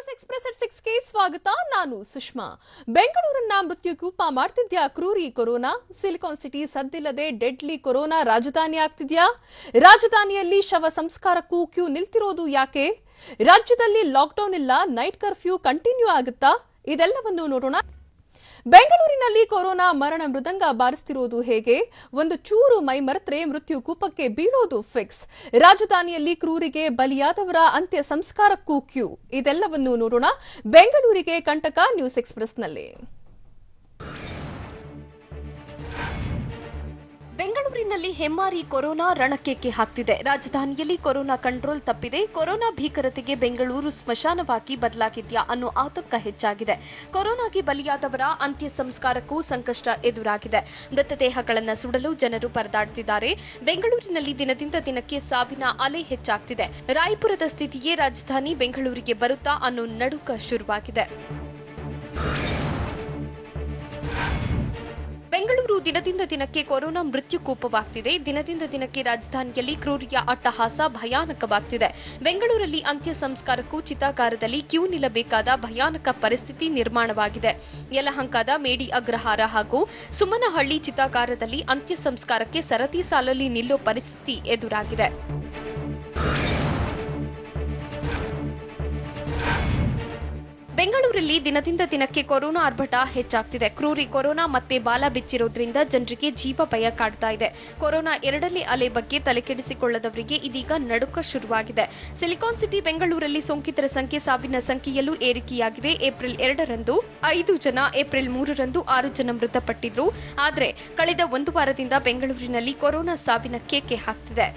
News express at 6 ಗೆ ಸ್ವಾಗತ. ನಾನು ಸುಷ್ಮಾ. ಬೆಂಗಳೂರನ್ನ ಮೃತ್ಯುಕೂಪ ಮಾಡ್ತಿದ್ಯಾ ಕ್ರೂರಿ ಕೊರೋನಾ? ಸಿಲಿಕಾನ್ ಸಿಟಿ ಸದ್ದಿಲ್ಲದೆ ಡೆಡ್ಲಿ ಕೊರೋನಾ ರಾಜಧಾನಿ ಆಗ್ತಿದ್ಯಾ? ರಾಜಧಾನಿಯಲ್ಲಿ ಶವ ಸಂಸ್ಕಾರಕ್ಕೂ ಕ್ಯೂ ನಿಲ್ತಿರೋದು ಯಾಕೆ? ರಾಜ್ಯದಲ್ಲಿ ಲಾಕ್ಡೌನ್ ಇಲ್ಲ, ನೈಟ್ ಕರ್ಫ್ಯೂ ಕಂಟಿನ್ಯೂ ಆಗುತ್ತಾ? ಇದೆಲ್ಲವನ್ನು ನೋಡೋಣ. ಬೆಂಗಳೂರಿನಲ್ಲಿ ಕೊರೋನಾ ಮರಣ ಮೃದಂಗ ಬಾರಿಸ್ತಿರೋದು ಹೇಗೆ? ಒಂದು ಚೂರು ಮೈ ಮರೆತ್ರೆ ಮೃತ್ಯು ಕೂಪಕ್ಕೆ ಬೀಳೋದು ಫಿಕ್ಸ್. ರಾಜಧಾನಿಯಲ್ಲಿ ಕ್ರೂರಿಗೆ ಬಲಿಯಾದವರ ಅಂತ್ಯ ಸಂಸ್ಕಾರಕ್ಕೂ ಕ್ಯೂ. ಇದೆಲ್ಲವನ್ನು ನೋಡೋಣ ಬೆಂಗಳೂರಿಗೆ ಕಂಟಕ ನ್ಯೂಸ್ ಎಕ್ಸ್‌ಪ್ರೆಸ್‌ನಲ್ಲಿ. ಬೆಂಗಳೂರಿನಲ್ಲಿ ಹೆಮ್ಮಾರಿ ಕೊರೋನಾ ರಣಕ್ಕೆ ಹಾಕ್ತಿದೆ. ರಾಜಧಾನಿಯಲ್ಲಿ ಕೊರೋನಾ ಕಂಟ್ರೋಲ್ ತಪ್ಪಿದೆ. ಕೊರೋನಾ ಭೀಕರತೆಗೆ ಬೆಂಗಳೂರು ಸ್ಮಶಾನವಾಗಿ ಬದಲಾಗಿದ್ಯಾ ಅನ್ನೋ ಆತಂಕ ಹೆಚ್ಚಾಗಿದೆ. ಕೊರೋನಾಗೆ ಬಲಿಯಾದವರ ಅಂತ್ಯ ಸಂಸ್ಕಾರಕ್ಕೂ ಸಂಕಷ್ಟ ಎದುರಾಗಿದೆ. ಮೃತದೇಹಗಳನ್ನು ಸುಡಲು ಜನರು ಪರದಾಡುತ್ತಿದ್ದಾರೆ. ಬೆಂಗಳೂರಿನಲ್ಲಿ ದಿನದಿಂದ ದಿನಕ್ಕೆ ಸಾವಿನ ಅಲೆ ಹೆಚ್ಚಾಗ್ತಿದೆ. ರಾಯಪುರದ ಸ್ಥಿತಿಯೇ ರಾಜಧಾನಿ ಬೆಂಗಳೂರಿಗೆ ಬರುತ್ತಾ ಅನ್ನೋ ನಡುಕ ಶುರುವಾಗಿದೆ. ಬೆಂಗಳೂರು ದಿನದಿಂದ ದಿನಕ್ಕೆ ಕೊರೋನಾ ಮೃತ್ಯುಕೂಪವಾಗ್ತಿದೆ. ದಿನದಿಂದ ದಿನಕ್ಕೆ ರಾಜಧಾನಿಯಲ್ಲಿ ಕ್ರೂರಿಯ ಅಟ್ಟಹಾಸ ಭಯಾನಕವಾಗ್ತಿದೆ. ಬೆಂಗಳೂರಲ್ಲಿ ಅಂತ್ಯ ಸಂಸ್ಕಾರಕ್ಕೂ ಚಿತಾಗಾರದಲ್ಲಿ ಕ್ಯೂ ನಿಲ್ಲಬೇಕಾದ ಭಯಾನಕ ಪರಿಸ್ಥಿತಿ ನಿರ್ಮಾಣವಾಗಿದೆ. ಯಲಹಂಕದ ಮೇಡಿ ಅಗ್ರಹಾರ ಹಾಗೂ ಸುಮನಹಳ್ಳಿ ಚಿತಾಗಾರದಲ್ಲಿ ಅಂತ್ಯ ಸಂಸ್ಕಾರಕ್ಕೆ ಸರತಿ ಸಾಲಲ್ಲಿ ನಿಲ್ಲೋ ಪರಿಸ್ಥಿತಿ ಎದುರಾಗಿದೆ. ಬೆಂಗಳೂರಲ್ಲಿ ದಿನದಿಂದ ದಿನಕ್ಕೆ ಕೊರೋನಾ ಆರ್ಭಟ ಹೆಚ್ಚಾಗ್ತಿದೆ. ಕ್ರೂರಿ ಕೊರೋನಾ ಮತ್ತೆ ಬಾಲ ಬಿಚ್ಚಿರೋದ್ರಿಂದ ಜನರಿಗೆ ಜೀವ ಭಯ ಕಾಡ್ತಾ ಇದೆ. ಕೊರೋನಾ ಎರಡನೇ ಅಲೆ ಬಗ್ಗೆ ತಲೆಕೆಡಿಸಿಕೊಳ್ಳದವರಿಗೆ ಇದೀಗ ನಡುಕ ಶುರುವಾಗಿದೆ. ಸಿಲಿಕಾನ್ ಸಿಟಿ ಬೆಂಗಳೂರಲ್ಲಿ ಸೋಂಕಿತರ ಸಂಖ್ಯೆ ಸಾವಿನ ಸಂಖ್ಯೆಯಲ್ಲೂ ಏರಿಕೆಯಾಗಿದೆ. ಏಪ್ರಿಲ್ 2ರಂದು 5 ಜನ, ಏಪ್ರಿಲ್ 3ರಂದು 6 ಜನ ಮೃತಪಟ್ಟಿದ್ರು. ಆದರೆ ಕಳೆದ ಒಂದು ವಾರದಿಂದ ಬೆಂಗಳೂರಿನಲ್ಲಿ ಕೊರೋನಾ ಸಾವಿನ ಕೇಕೆ ಹಾಕ್ತಿದೆ.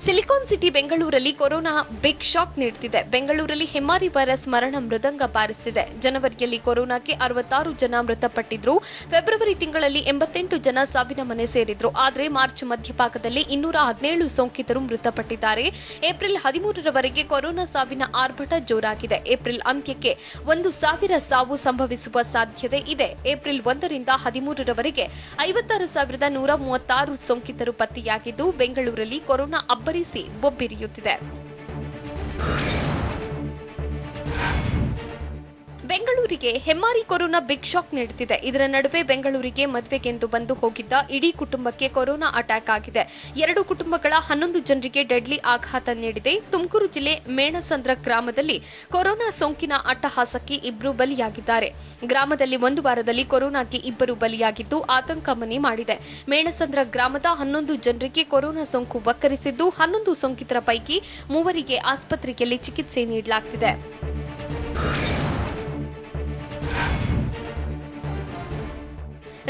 ಸಿಲಿಕಾನ್ ಸಿಟಿ ಬೆಂಗಳೂರಲ್ಲಿ ಕೊರೋನಾ ಬಿಗ್ ಶಾಕ್ ನೀಡುತ್ತಿದೆ. ಬೆಂಗಳೂರಲ್ಲಿ ಹೆಮ್ಮಾರಿ ವೈರಸ್ ಮರಣ ಮೃದಂಗ ಬಾರಿಸಿದೆ. ಜನವರಿಯಲ್ಲಿ ಕೊರೋನಾಕ್ಕೆ 66 ಜನ ಮೃತಪಟ್ಟಿದ್ರು. ಫೆಬ್ರವರಿ ತಿಂಗಳಲ್ಲಿ 88 ಜನ ಸಾವಿನ ಮನೆ ಸೇರಿದ್ರು. ಆದರೆ ಮಾರ್ಚ್ ಮಧ್ಯಭಾಗದಲ್ಲಿ 217 ಸೋಂಕಿತರು ಮೃತಪಟ್ಟಿದ್ದಾರೆ. ಏಪ್ರಿಲ್ 13ರವರೆಗೆ ಕೊರೋನಾ ಸಾವಿನ ಆರ್ಭಟ ಜೋರಾಗಿದೆ. ಏಪ್ರಿಲ್ ಅಂತ್ಯಕ್ಕೆ 1,000 ಸಾವು ಸಂಭವಿಸುವ ಸಾಧ್ಯತೆ ಇದೆ. ಏಪ್ರಿಲ್ 1ರಿಂದ 13ರವರೆಗೆ 56,136 ಸೋಂಕಿತರು ಪತ್ತೆಯಾಗಿದ್ದು ಬೆಂಗಳೂರಲ್ಲಿ ಕೊರೋನಾ ಬೊಬ್ಬಿರಿಯುತ್ತಿದೆ. ಬೆಂಗಳೂರಿಗೆ ಹೆಮ್ಮಾರಿ ಕೊರೋನಾ ಬಿಗ್ ಶಾಕ್ ನೀಡುತ್ತಿದೆ. ಇದರ ನಡುವೆ ಬೆಂಗಳೂರಿಗೆ ಮದುವೆಗೆಂದು ಬಂದು ಹೋಗಿದ್ದ ಇಡೀ ಕುಟುಂಬಕ್ಕೆ ಕೊರೋನಾ ಅಟ್ಯಾಕ್ ಆಗಿದೆ. 2 ಕುಟುಂಬಗಳ 11 ಜನರಿಗೆ ಡೆಡ್ಲಿ ಆಘಾತ ನೀಡಿದೆ. ತುಮಕೂರು ಜಿಲ್ಲೆ ಮೇಣಸಂದ್ರ ಗ್ರಾಮದಲ್ಲಿ ಕೊರೋನಾ ಸೋಂಕಿನ ಅಟ್ಟಹಾಸಕ್ಕೆ 2 ಬಲಿಯಾಗಿದ್ದಾರೆ. ಗ್ರಾಮದಲ್ಲಿ ಒಂದು ವಾರದಲ್ಲಿ ಕೊರೋನಾಕ್ಕೆ 2 ಬಲಿಯಾಗಿದ್ದು ಆತಂಕ ಮನೆ ಮಾಡಿದೆ. ಮೇಣಸಂದ್ರ ಗ್ರಾಮದ 11 ಜನರಿಗೆ ಕೊರೋನಾ ಸೋಂಕು ವಕ್ಕರಿಸಿದ್ದು 11 ಸೋಂಕಿತರ ಪೈಕಿ 3 ಆಸ್ಪತ್ರೆಯಲ್ಲಿ ಚಿಕಿತ್ಸೆ ನೀಡಲಾಗುತ್ತಿದೆ.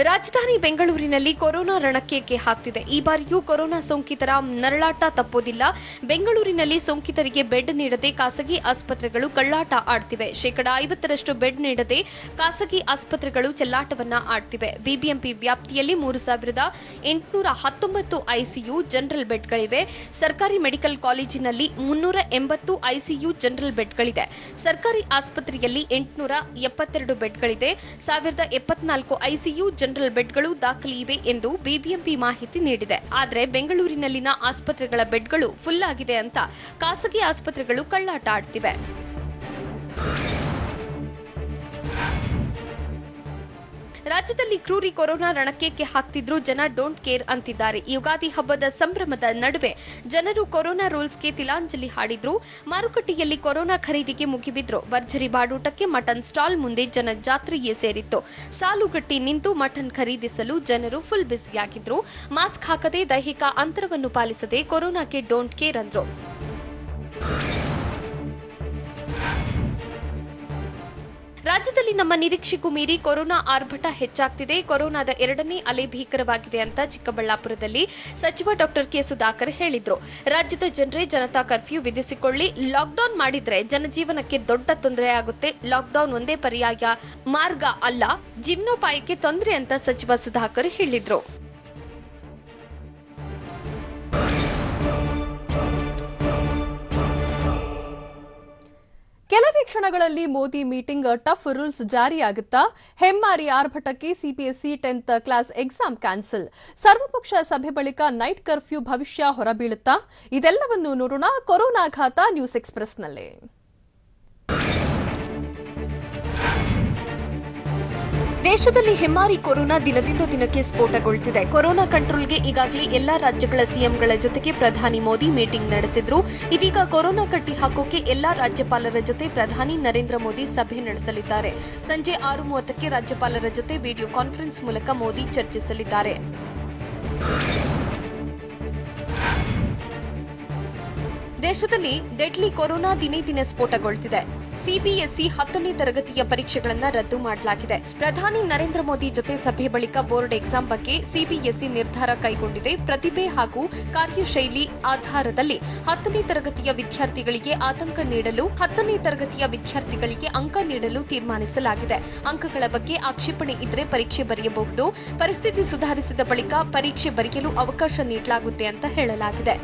ರಾಜಧಾನಿ ಬೆಂಗಳೂರಿನಲ್ಲಿ ಕೊರೋನಾ ರಣಕ್ಕೆ ಹಾಕ್ತಿದೆ. ಈ ಬಾರಿಯೂ ಕೊರೋನಾ ಸೋಂಕಿತರ ನರಳಾಟ ತಪ್ಪೋದಿಲ್ಲ. ಬೆಂಗಳೂರಿನಲ್ಲಿ ಸೋಂಕಿತರಿಗೆ ಬೆಡ್ ನೀಡದೆ ಖಾಸಗಿ ಆಸ್ಪತ್ರೆಗಳು ಕಳ್ಳಾಟ ಆಡ್ತಿವೆ. 50% ಬೆಡ್ ನೀಡದೆ ಖಾಸಗಿ ಆಸ್ಪತ್ರೆಗಳು ಚೆಲ್ಲಾಟವನ್ನ ಆಡ್ತಿವೆ. ಬಿಬಿಎಂಪಿ ವ್ಯಾಪ್ತಿಯಲ್ಲಿ 3,819 ಐಸಿಯು ಜನರಲ್ ಬೆಡ್ಗಳಿವೆ. ಸರ್ಕಾರಿ ಮೆಡಿಕಲ್ ಕಾಲೇಜಿನಲ್ಲಿ 380 ಐಸಿಯು ಜನರಲ್ ಬೆಡ್ಗಳಿದೆ. ಸರ್ಕಾರಿ ಆಸ್ಪತ್ರೆಯಲ್ಲಿ 872 ಬೆಡ್ಗಳಿದೆ. 1074 ಐಸಿಯು ಜನರಲ್ ಬೆಡ್ಗಳು ದಾಖಲೆ ಇವೆ ಎಂದು ಬಿಬಿಎಂಪಿ ಮಾಹಿತಿ ನೀಡಿದೆ. ಆದರೆ ಬೆಂಗಳೂರಿನಲ್ಲಿನ ಆಸ್ಪತ್ರೆಗಳ ಬೆಡ್ಗಳು ಫುಲ್ ಆಗಿದೆ ಅಂತ ಖಾಸಗಿ ಆಸ್ಪತ್ರೆಗಳು ಕಳ್ಳಾಟ ಆಡ್ತಿವೆ. ರಾಜ್ಯದಲ್ಲಿ ಕ್ರೂರಿ ಕೊರೋನಾ ರಣಕ್ಕೆ ಹಾಕ್ತಿದ್ರು ಜನ ಡೋಂಟ್ ಕೇರ್ ಅಂತಿದ್ದಾರೆ. ಯುಗಾದಿ ಹಬ್ಬದ ಸಂಭ್ರಮದ ನಡುವೆ ಜನರು ಕೊರೋನಾ ರೂಲ್ಸ್ಗೆ ತಿಲಾಂಜಲಿ ಹಾಡಿದ್ರು. ಮಾರುಕಟ್ಟೆಯಲ್ಲಿ ಕೊರೋನಾ ಖರೀದಿಗೆ ಮುಗಿಬಿದ್ರು. ಭರ್ಜರಿ ಬಾಡೂಟಕ್ಕೆ ಮಟನ್ ಸ್ಟಾಲ್ ಮುಂದೆ ಜನ ಜಾತ್ರೆಯೇ ಸೇರಿತ್ತು. ಸಾಲುಗಟ್ಟಿ ನಿಂತು ಮಟನ್ ಖರೀದಿಸಲು ಜನರು ಫುಲ್ ಬ್ಯುಸಿಯಾಗಿದ್ರು. ಮಾಸ್ಕ್ ಹಾಕದೆ, ದೈಹಿಕ ಅಂತರವನ್ನು ಪಾಲಿಸದೆ ಕೊರೋನಾಗೆ ಡೋಂಟ್ ಕೇರ್ ಅಂದ್ರು. ರಾಜ್ಯದಲ್ಲಿ ನಮ್ಮ ನಿರೀಕ್ಷೆಗೂ ಮೀರಿ ಕೊರೋನಾ ಆರ್ಭಟ ಹೆಚ್ಚಾಗ್ತಿದೆ. ಕೊರೋನಾದ ಎರಡನೇ ಅಲೆ ಭೀಕರವಾಗಿದೆ ಅಂತ ಚಿಕ್ಕಬಳ್ಳಾಪುರದಲ್ಲಿ ಸಚಿವ ಡಾಕ್ಟರ್ ಕೆ ಸುಧಾಕರ್ ಹೇಳಿದ್ರು. ರಾಜ್ಯದ ಜನರೇ ಜನತಾ ಕರ್ಫ್ಯೂ ವಿಧಿಸಿಕೊಳ್ಳಿ. ಲಾಕ್ಡೌನ್ ಮಾಡಿದ್ರೆ ಜನಜೀವನಕ್ಕೆ ದೊಡ್ಡ ತೊಂದರೆ ಆಗುತ್ತೆ. ಲಾಕ್ಡೌನ್ ಒಂದೇ ಪರ್ಯಾಯ ಮಾರ್ಗ ಅಲ್ಲ, ಜೀವನೋಪಾಯಕ್ಕೆ ತೊಂದರೆ ಅಂತ ಸಚಿವ ಸುಧಾಕರ್ ಹೇಳಿದ್ರು. ಕೆಲವೇ ಕೆಲವೇ ಕ್ಷಣಗಳಲ್ಲಿ ಮೋದಿ ಮೀಟಿಂಗ್, ಟಫ್ ರೂಲ್ಸ್ ಜಾರಿಯಾಗುತ್ತಾ? ಹೆಮ್ಮಾರಿ ಆರ್ಭಟಕ್ಕೆ CBSE 10th class exam cancel. ಸರ್ವಪಕ್ಷ ಸಭೆ ಬಳಿಕ ನೈಟ್ ಕರ್ಫ್ಯೂ ಭವಿಷ್ಯ ಹೊರಬೀಳುತ್ತಾ? ಇದೆಲ್ಲವನ್ನು ನೋಡೋಣ ಕೊರೋನಾ ಘಾತ ನ್ಯೂಸ್ ಎಕ್ಸ್‌ಪ್ರೆಸ್‌ನಲ್ಲಿ. ದೇಶದಲ್ಲಿ ಹೆಮ್ಮಾರಿ ಕೊರೋನಾ ದಿನದಿಂದ ದಿನಕ್ಕೆ ಸ್ಫೋಟಗೊಳ್ಳುತ್ತಿದೆ. ಕೊರೋನಾ ಕಂಟ್ರೋಲ್ಗೆ ಈಗಾಗಲೇ ಎಲ್ಲಾ ರಾಜ್ಯಗಳ ಸಿಎಂಗಳ ಜೊತೆಗೆ ಪ್ರಧಾನಿ ಮೋದಿ ಮೀಟಿಂಗ್ ನಡೆಸಿದ್ರು. ಇದೀಗ ಕೊರೋನಾ ಕಟ್ಟಿ ಹಾಕೋಕೆ ಎಲ್ಲಾ ರಾಜ್ಯಪಾಲರ ಜೊತೆ ಪ್ರಧಾನಿ ನರೇಂದ್ರ ಮೋದಿ ಸಭೆ ನಡೆಸಲಿದ್ದಾರೆ. ಸಂಜೆ 6:30ಕ್ಕೆ ರಾಜ್ಯಪಾಲರ ಜೊತೆ ವಿಡಿಯೋ ಕಾನ್ಫರೆನ್ಸ್ ಮೂಲಕ ಮೋದಿ ಚರ್ಚಿಸಲಿದ್ದಾರೆ. ದೇಶದಲ್ಲಿ ಡೆಡ್ಲಿ ಕೊರೋನಾ ದಿನೇ ದಿನೇ ಸ್ಫೋಟಗೊಳ್ಳುತ್ತಿದೆ. ಸಿಬಿಎಸ್ಇ 10ನೇ ತರಗತಿಯ ಪರೀಕ್ಷೆಗಳನ್ನು ರದ್ದು ಮಾಡಲಾಗಿದೆ. ಪ್ರಧಾನಿ ನರೇಂದ್ರ ಮೋದಿ ಜೊತೆ ಸಭೆ ಬಳಿಕ ಬೋರ್ಡ್ ಎಕ್ಸಾಮ್ ಬಗ್ಗೆ ಸಿಬಿಎಸ್ಇ ನಿರ್ಧಾರ ಕೈಗೊಂಡಿದೆ. ಪ್ರತಿಭೆ ಹಾಗೂ ಕಾರ್ಯಶೈಲಿ ಆಧಾರದಲ್ಲಿ 10ನೇ ತರಗತಿಯ ವಿದ್ಯಾರ್ಥಿಗಳಿಗೆ ಆತಂಕ ನೀಡಲು 10ನೇ ತರಗತಿಯ ವಿದ್ಯಾರ್ಥಿಗಳಿಗೆ ಅಂಕ ನೀಡಲು ತೀರ್ಮಾನಿಸಲಾಗಿದೆ. ಅಂಕಗಳ ಬಗ್ಗೆ ಆಕ್ಷೇಪಣೆ ಇದ್ರೆ ಪರೀಕ್ಷೆ ಬರೆಯಬಹುದು. ಪರಿಸ್ಥಿತಿ ಸುಧಾರಿಸಿದ ಬಳಿಕ ಪರೀಕ್ಷೆ ಬರೆಯಲು ಅವಕಾಶ ನೀಡಲಾಗುತ್ತೆ ಅಂತ ಹೇಳಲಾಗಿದೆ.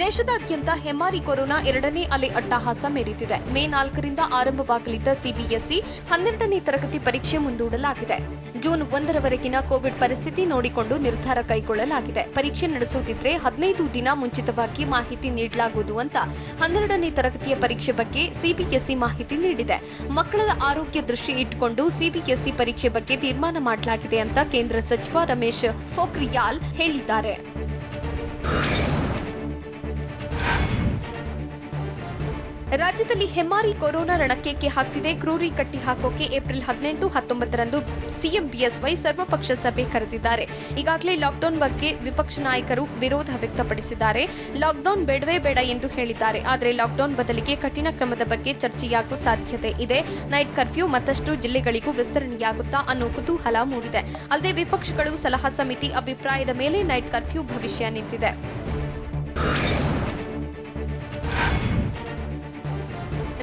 ದೇಶದಾದ್ಯಂತ ಹೆಮ್ಮಾರಿ ಕೊರೋನಾ 2ನೇ ಅಲೆ ಅಟ್ಟಹಾಸ ಮೆರೆದಿದೆ. ಮೇ 4ರಿಂದ ಆರಂಭವಾಗಲಿದ್ದ ಸಿಬಿಎಸ್ಇ 12ನೇ ತರಗತಿ ಪರೀಕ್ಷೆ ಮುಂದೂಡಲಾಗಿದೆ. ಜೂನ್ 1ರವರೆಗಿನ ಕೋವಿಡ್ ಪರಿಸ್ಥಿತಿ ನೋಡಿಕೊಂಡು ನಿರ್ಧಾರ ಕೈಗೊಳ್ಳಲಾಗಿದೆ. ಪರೀಕ್ಷೆ ನಡೆಸುತ್ತಿದ್ರೆ 15 ದಿನ ಮುಂಚಿತವಾಗಿ ಮಾಹಿತಿ ನೀಡಲಾಗುವುದು ಅಂತ 12ನೇ ತರಗತಿಯ ಪರೀಕ್ಷೆ ಬಗ್ಗೆ ಸಿಬಿಎಸ್ಇ ಮಾಹಿತಿ ನೀಡಿದೆ. ಮಕ್ಕಳ ಆರೋಗ್ಯ ದೃಷ್ಟಿ ಇಟ್ಟುಕೊಂಡು ಸಿಬಿಎಸ್ಇ ಪರೀಕ್ಷೆ ಬಗ್ಗೆ ತೀರ್ಮಾನ ಮಾಡಲಾಗಿದೆ ಅಂತ ಕೇಂದ್ರ ಸಚಿವ ರಮೇಶ್ ಪೋಖ್ರಿಯಾಲ್ ಹೇಳಿದ್ದಾರೆ. ರಾಜ್ಯದಲ್ಲಿ ಹೆಮ್ಮಾರಿ ಕೊರೋನಾ ರಣಕ್ಕೆ ಹಾಕ್ತಿದೆ. ಕ್ರೂರಿ ಕಟ್ಟಿ ಹಾಕೋಕೆ ಏಪ್ರಿಲ್ 18, 19ರಂದು ಸಿಎಂ ಬಿಎಸ್ವೈ ಸರ್ವಪಕ್ಷ ಸಭೆ ಕರೆದಿದ್ದಾರೆ. ಈಗಾಗಲೇ ಲಾಕ್ಡೌನ್ ಬಗ್ಗೆ ವಿಪಕ್ಷ ನಾಯಕರು ವಿರೋಧ ವ್ಯಕ್ತಪಡಿಸಿದ್ದಾರೆ. ಲಾಕ್ಡೌನ್ ಬೇಡವೇ ಬೇಡ ಎಂದು ಹೇಳಿದ್ದಾರೆ. ಆದರೆ ಲಾಕ್ಡೌನ್ ಬದಲಿಗೆ ಕಠಿಣ ಕ್ರಮದ ಬಗ್ಗೆ ಚರ್ಚೆಯಾಗುವ ಸಾಧ್ಯತೆ ಇದೆ. ನೈಟ್ ಕರ್ಫ್ಯೂ ಮತ್ತಷ್ಟು ಜಿಲ್ಲೆಗಳಿಗೂ ವಿಸ್ತರಣೆಯಾಗುತ್ತಾ ಅನ್ನೋ ಕುತೂಹಲ ಮೂಡಿದೆ. ಅಲ್ಲದೆ ವಿಪಕ್ಷಗಳು ಸಲಹಾ ಸಮಿತಿ ಅಭಿಪ್ರಾಯದ ಮೇಲೆ ನೈಟ್ ಕರ್ಫ್ಯೂ ಭವಿಷ್ಯ ನಿಂತಿದೆ.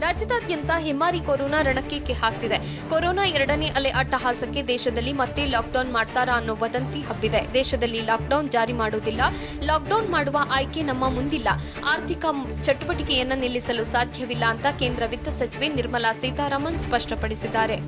ರಾಜ್ಯದಾದ್ಯಂತ ಹೆಮ್ಮಾರಿ ಕೊರೋನಾ ರಣಕ್ಕೆ ಹಾಕ್ತಿದೆ. ಕೊರೋನಾ 2ನೇ ಅಲೆ ಅಟ್ಟಹಾಸಕ್ಕೆ ದೇಶದಲ್ಲಿ ಮತ್ತೆ ಲಾಕ್ಡೌನ್ ಮಾಡ್ತಾರಾ ಅನ್ನೋ ವದಂತಿ ಹಬ್ಬಿದೆ. ದೇಶದಲ್ಲಿ ಲಾಕ್ಡೌನ್ ಜಾರಿ ಮಾಡುವುದಿಲ್ಲ, ಲಾಕ್ಡೌನ್ ಮಾಡುವ ಆಯ್ಕೆ ನಮ್ಮ ಮುಂದಿಲ್ಲ, ಆರ್ಥಿಕ ಚಟುವಟಿಕೆಯನ್ನು ನಿಲ್ಲಿಸಲು ಸಾಧ್ಯವಿಲ್ಲ ಅಂತ ಕೇಂದ್ರ ವಿತ್ತ ಸಚಿವೆ ನಿರ್ಮಲಾ ಸೀತಾರಾಮನ್ ಸ್ಪಷ್ಟಪಡಿಸಿದ್ದಾರೆ.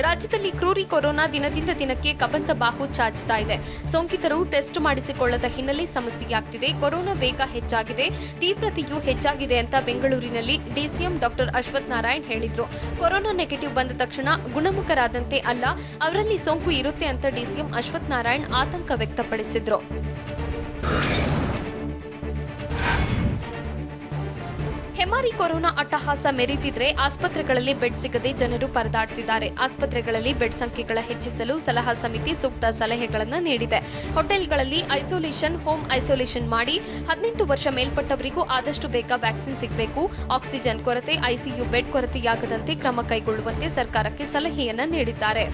ರಾಜ್ಯದಲ್ಲಿ ಕ್ರೂರಿ ಕೊರೋನಾ ದಿನದಿಂದ ದಿನಕ್ಕೆ ಕಬಂತ ಬಾಹು ಚಾಚುತ್ತಾ ಇದೆ. ಸೋಂಕಿತರು ಟೆಸ್ಟ್ ಮಾಡಿಸಿಕೊಳ್ಳದ ಹಿನ್ನೆಲೆ ಸಮಸ್ಯೆಯಾಗ್ತಿದೆ. ಕೊರೋನಾ ವೇಗ ಹೆಚ್ಚಾಗಿದೆ, ತೀವ್ರತೆಯೂ ಹೆಚ್ಚಾಗಿದೆ ಅಂತ ಬೆಂಗಳೂರಿನಲ್ಲಿ ಡಿಸಿಎಂ ಡಾಕ್ಟರ್ ಅಶ್ವಥ್ ನಾರಾಯಣ್ ಹೇಳಿದ್ರು. ಕೊರೋನಾ ನೆಗೆಟಿವ್ ಬಂದ ತಕ್ಷಣ ಗುಣಮುಖರಾದಂತೆ ಅಲ್ಲ, ಅವರಲ್ಲಿ ಸೋಂಕು ಇರುತ್ತೆ ಅಂತ ಡಿಸಿಎಂ ಅಶ್ವಥ್ ನಾರಾಯಣ್ ಆತಂಕ ವ್ಯಕ್ತಪಡಿಸಿದ್ರು. ಹೆಮ್ಮಾರಿ ಕೊರೋನಾ ಅಟ್ಟಹಾಸ ಮೆರೆದಿದ್ರೆ ಆಸ್ಪತ್ರೆಗಳಲ್ಲಿ ಬೆಡ್ ಸಿಗದೆ ಜನರು ಪರದಾಡ್ತಿದ್ದಾರೆ. ಆಸ್ಪತ್ರೆಗಳಲ್ಲಿ ಬೆಡ್ ಸಂಖ್ಯೆಗಳ ಹೆಚ್ಚಿಸಲು ಸಲಹಾ ಸಮಿತಿ ಸೂಕ್ತ ಸಲಹೆಗಳನ್ನು ನೀಡಿದೆ. ಹೋಟೆಲ್ಗಳಲ್ಲಿ ಐಸೋಲೇಷನ್, ಹೋಮ್ ಐಸೋಲೇಷನ್ ಮಾಡಿ 18 ವರ್ಷ ಮೇಲ್ಪಟ್ಟವರಿಗೂ ಆದಷ್ಟು ಬೇಗ ವ್ಯಾಕ್ಸಿನ್ ಸಿಗಬೇಕು. ಆಕ್ಸಿಜನ್ ಕೊರತೆ, ಐಸಿಯು ಬೆಡ್ ಕೊರತೆಯಾಗದಂತೆ ಕ್ರಮ ಕೈಗೊಳ್ಳುವಂತೆ ಸರ್ಕಾರಕ್ಕೆ ಸಲಹೆಯನ್ನ ನೀಡಿದ್ದಾರೆ.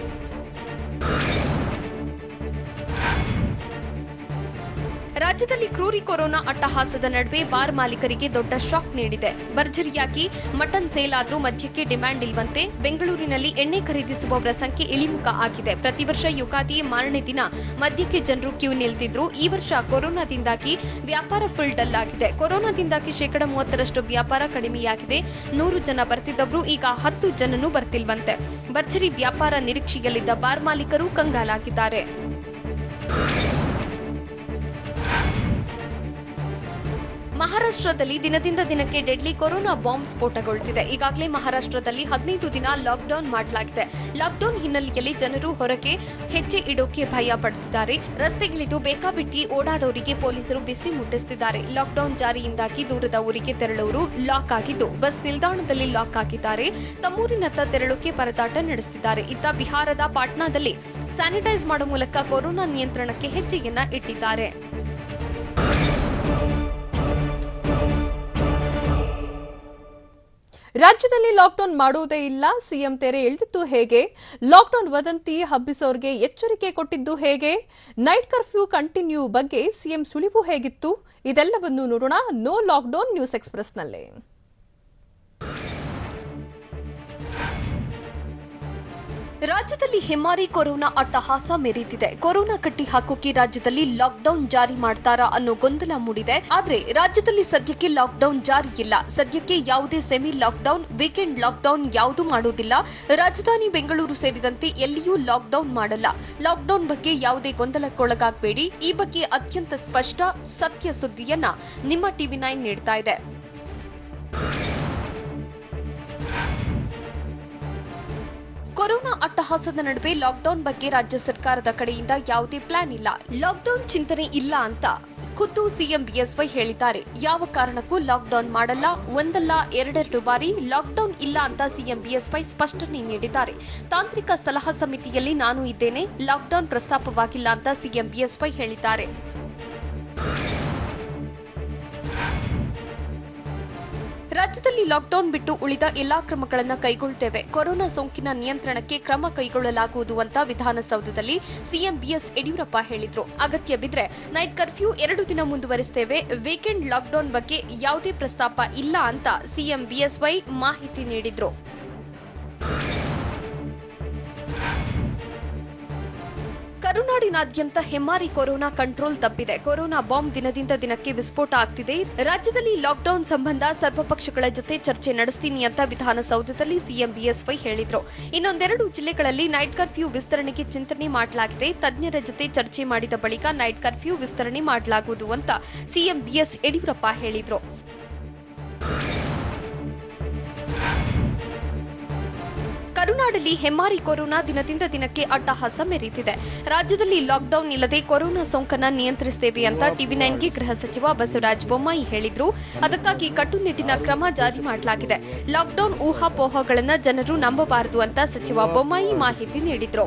ರಾಜ್ಯದಲ್ಲಿ ಕ್ರೂರಿ ಕೊರೋನಾ ಅಟ್ಟಹಾಸದ ನಡುವೆ ಬಾರ್ ಮಾಲೀಕರಿಗೆ ದೊಡ್ಡ ಶಾಕ್ ನೀಡಿದೆ. ಭರ್ಜರಿಯಾಗಿ ಮಟನ್ ಸೇಲ್ ಆದ್ರೂ ಮದ್ಯಕ್ಕೆ ಡಿಮ್ಯಾಂಡ್ ಇಲ್ವಂತೆ. ಬೆಂಗಳೂರಿನಲ್ಲಿ ಎಣ್ಣೆ ಖರೀದಿಸುವವರ ಸಂಖ್ಯೆ ಇಳಿಮುಖ ಆಗಿದೆ. ಪ್ರತಿ ವರ್ಷ ಯುಗಾದಿ ಮಾರನೇ ದಿನ ಮದ್ಯಕ್ಕೆ ಜನರು ಕ್ಯೂ ನಿಲ್ತಿದ್ರು. ಈ ವರ್ಷ ಕೊರೋನಾದಿಂದಾಗಿ ವ್ಯಾಪಾರ ಫುಲ್ ಡಲ್ ಆಗಿದೆ. ಕೊರೋನಾದಿಂದಾಗಿ 30% ವ್ಯಾಪಾರ ಕಡಿಮೆಯಾಗಿದೆ. 100 ಜನ ಬರ್ತಿದ್ದವರು ಈಗ 10 ಜನನೂ ಬರ್ತಿಲ್ವಂತೆ. ಭರ್ಜರಿ ವ್ಯಾಪಾರ ನಿರೀಕ್ಷೆಯಲ್ಲಿದ್ದ ಬಾರ್ ಮಾಲೀಕರು ಕಂಗಾಲಾಗಿದ್ದಾರೆ. ಮಹಾರಾಷ್ಟ್ರದಲ್ಲಿ ದಿನದಿಂದ ದಿನಕ್ಕೆ ಡೆಡ್ಲಿ ಕೊರೋನಾ ಬಾಂಬ್ ಸ್ಫೋಟಗೊಳ್ಳುತ್ತಿದೆ. ಈಗಾಗಲೇ ಮಹಾರಾಷ್ಟ್ರದಲ್ಲಿ 15 ದಿನ ಲಾಕ್ಡೌನ್ ಮಾಡಲಾಗಿದೆ. ಲಾಕ್ಡೌನ್ ಹಿನ್ನೆಲೆಯಲ್ಲಿ ಜನರು ಹೊರಗೆ ಹೆಜ್ಜೆ ಇಡೋಕೆ ಭಯ ಪಡುತ್ತಿದ್ದಾರೆ. ರಸ್ತೆಗಿಳಿದು ಬೇಕಾಬಿಟ್ಟಿ ಓಡಾಡೋರಿಗೆ ಪೊಲೀಸರು ಬಿಸಿ ಮುಟ್ಟಿಸುತ್ತಿದ್ದಾರೆ. ಲಾಕ್ಡೌನ್ ಜಾರಿಯಿಂದಾಗಿ ದೂರದ ಊರಿಗೆ ತೆರಳುವವರು ಲಾಕ್ ಆಗಿದ್ದು ಬಸ್ ನಿಲ್ದಾಣದಲ್ಲಿ ಲಾಕ್ ಆಗಿದ್ದಾರೆ. ತಮ್ಮೂರಿನತ್ತ ತೆರಳೋಕೆ ಪರದಾಟ ನಡೆಸುತ್ತಿದ್ದಾರೆ. ಇತ್ತ ಬಿಹಾರದ ಪಾಟ್ನಾದಲ್ಲಿ ಸ್ಯಾನಿಟೈಸ್ ಮಾಡುವ ಮೂಲಕ ಕೊರೋನಾ ನಿಯಂತ್ರಣಕ್ಕೆ ಹೆಜ್ಜೆಯನ್ನ ಇಟ್ಟಿದ್ದಾರೆ. ರಾಜ್ಯದಲ್ಲಿ ಲಾಕ್ಡೌನ್ ಮಾಡುವುದೇ ಇಲ್ಲ, ಸಿಎಂ ತೆರೆ ಎಳೆದಿದ್ದು ಹೇಗೆ? ಲಾಕ್ಡೌನ್ ವದಂತಿ ಹಬ್ಬಿಸೋರಿಗೆ ಎಚ್ಚರಿಕೆ ಕೊಟ್ಟಿದ್ದು ಹೇಗೆ? ನೈಟ್ ಕರ್ಫ್ಯೂ ಕಂಟಿನ್ಯೂ ಬಗ್ಗೆ ಸಿಎಂ ಸುಳಿವು ಹೇಗಿತ್ತು? ಇದೆಲ್ಲವನ್ನು ನೋಡೋಣ ನೋ ಲಾಕ್ಡೌನ್ ನ್ಯೂಸ್ ರಾಜ್ಯದಲ್ಲಿ ಹೆಮ್ಮಾರಿ ಕೊರೋನಾ ಅಟ್ಟಹಾಸ ಮೆರೀತಿದೆ. ಕೊರೋನಾ ಕಟ್ಟಿ ಹಾಕೋಕೆ ರಾಜ್ಯದಲ್ಲಿ ಲಾಕ್ಡೌನ್ ಜಾರಿ ಮಾಡ್ತಾರಾ ಅನ್ನೋ ಗೊಂದಲ ಮೂಡಿದೆ. ಆದ್ರೆ ರಾಜ್ಯದಲ್ಲಿ ಸದ್ಯಕ್ಕೆ ಲಾಕ್ಡೌನ್ ಜಾರಿ ಇಲ್ಲ. ಸದ್ಯಕ್ಕೆ ಯಾವುದೇ ಸೆಮಿ ಲಾಕ್ಡೌನ್, ವೀಕೆಂಡ್ ಲಾಕ್ಡೌನ್ ಯಾವುದೂ ಮಾಡುವುದಿಲ್ಲ. ರಾಜಧಾನಿ ಬೆಂಗಳೂರು ಸೇರಿದಂತೆ ಎಲ್ಲಿಯೂ ಲಾಕ್ಡೌನ್ ಮಾಡಲ್ಲ. ಲಾಕ್ಡೌನ್ ಬಗ್ಗೆ ಯಾವುದೇ ಗೊಂದಲಕ್ಕೊಳಗಾಗಬೇಡಿ. ಈ ಬಗ್ಗೆ ಅತ್ಯಂತ ಸ್ಪಷ್ಟ ಸತ್ಯ ಸುದ್ದಿಯನ್ನ ನಿಮ್ಮ TV9 ನೀಡ್ತಾ ಇದೆ. ಕೊರೋನಾ ಅಟ್ಟಹಾಸದ ನಡುವೆ ಲಾಕ್ಡೌನ್ ಬಗ್ಗೆ ರಾಜ್ಯ ಸರ್ಕಾರದ ಕಡೆಯಿಂದ ಯಾವುದೇ ಪ್ಲಾನ್ ಇಲ್ಲ. ಲಾಕ್ಡೌನ್ ಚಿಂತನೆ ಇಲ್ಲ ಅಂತ ಖುದ್ದು ಸಿಎಂ ಬಿಎಸ್ವೈ ಹೇಳಿದ್ದಾರೆ. ಯಾವ ಕಾರಣಕ್ಕೂ ಲಾಕ್ಡೌನ್ ಮಾಡಲ್ಲ. ಒಂದಲ್ಲ ಎರಡೆರಡು ಬಾರಿ ಲಾಕ್ಡೌನ್ ಇಲ್ಲ ಅಂತ ಸಿಎಂ ಬಿಎಸ್ವೈ ಸ್ಪಷ್ಟನೆ ನೀಡಿದ್ದಾರೆ. ತಾಂತ್ರಿಕ ಸಲಹಾ ಸಮಿತಿಯಲ್ಲಿ ನಾನು ಇದ್ದೇನೆ. ಲಾಕ್ಡೌನ್ ಪ್ರಸ್ತಾಪವಾಗಿಲ್ಲ ಅಂತ ಸಿಎಂ ಬಿಎಸ್ವೈ ಹೇಳಿದ್ದಾರೆ. ರಾಜ್ಯದಲ್ಲಿ ಲಾಕ್ಡೌನ್ ಬಿಟ್ಟು ಉಳಿದ ಎಲ್ಲಾ ಕ್ರಮಗಳನ್ನು ಕೈಗೊಳ್ಳುತ್ತೇವೆ. ಕೊರೋನಾ ಸೋಂಕಿನ ನಿಯಂತ್ರಣಕ್ಕೆ ಕ್ರಮ ಕೈಗೊಳ್ಳಲಾಗುವುದು ಅಂತ ವಿಧಾನಸೌಧದಲ್ಲಿ ಸಿಎಂ ಬಿಎಸ್ ಯಡಿಯೂರಪ್ಪ ಹೇಳಿದ್ರು. ಅಗತ್ಯ ಬಿದ್ರೆ ನೈಟ್ ಕರ್ಫ್ಯೂ 2 ದಿನ ಮುಂದುವರಿಸುತ್ತೇವೆ. ವೀಕೆಂಡ್ ಲಾಕ್ಡೌನ್ ಬಗ್ಗೆ ಯಾವುದೇ ಪ್ರಸ್ತಾಪ ಇಲ್ಲ ಅಂತ ಸಿಎಂ ಬಿಎಸ್ವೈ ಮಾಹಿತಿ ನೀಡಿದ್ರು. ಕರುನಾಡಿನಾದ್ಯಂತ ಹೆಮ್ಮಾರಿ ಕೊರೋನಾ ಕಂಟ್ರೋಲ್ ತಪ್ಪಿದೆ. ಕೊರೋನಾ ಬಾಂಬ್ ದಿನದಿಂದ ದಿನಕ್ಕೆ ವಿಸ್ಫೋಟ ಆಗ್ತಿದೆ. ರಾಜ್ಯದಲ್ಲಿ ಲಾಕ್ಡೌನ್ ಸಂಬಂಧ ಸರ್ವಪಕ್ಷಗಳ ಜೊತೆ ಚರ್ಚೆ ನಡೆಸ್ತೀನಿ ಅಂತ ವಿಧಾನಸೌಧದಲ್ಲಿ ಸಿಎಂ ಬಿಎಸ್ವೈ ಹೇಳಿದ್ರು. ಇನ್ನೊಂದೆರಡು ಜಿಲ್ಲೆಗಳಲ್ಲಿ ನೈಟ್ ಕರ್ಫ್ಯೂ ವಿಸ್ತರಣೆಗೆ ಚಿಂತನೆ ಮಾಡಲಾಗಿದೆ. ತಜ್ಞರ ಜೊತೆ ಚರ್ಚೆ ಮಾಡಿದ ಬಳಿಕ ನೈಟ್ ಕರ್ಫ್ಯೂ ವಿಸ್ತರಣೆ ಮಾಡಲಾಗುವುದು ಅಂತ ಸಿಎಂ ಬಿಎಸ್ ಯಡಿಯೂರಪ್ಪ ಹೇಳಿದ್ರು. ಕರುನಾಡಲ್ಲಿ ಹೆಮ್ಮಾರಿ ಕೊರೋನಾ ದಿನದಿಂದ ದಿನಕ್ಕೆ ಅಟ್ಟಹಾಸ ಮೆರೀತಿದೆ. ರಾಜ್ಯದಲ್ಲಿ ಲಾಕ್ಡೌನ್ ಇಲ್ಲದೆ ಕೊರೋನಾ ಸೋಂಕನ್ನು ನಿಯಂತ್ರಿಸುತ್ತೇವೆ ಅಂತ TV9ಗೆ ಗೃಹ ಸಚಿವ ಬಸವರಾಜ ಬೊಮ್ಮಾಯಿ ಹೇಳಿದ್ರು. ಅದಕ್ಕಾಗಿ ಕಟ್ಟುನಿಟ್ಟಿನ ಕ್ರಮ ಜಾರಿ ಮಾಡಲಾಗಿದೆ. ಲಾಕ್ಡೌನ್ ಊಹಾಪೋಹಗಳನ್ನು ಜನರು ನಂಬಬಾರದು ಅಂತ ಸಚಿವ ಬೊಮ್ಮಾಯಿ ಮಾಹಿತಿ ನೀಡಿದ್ರು.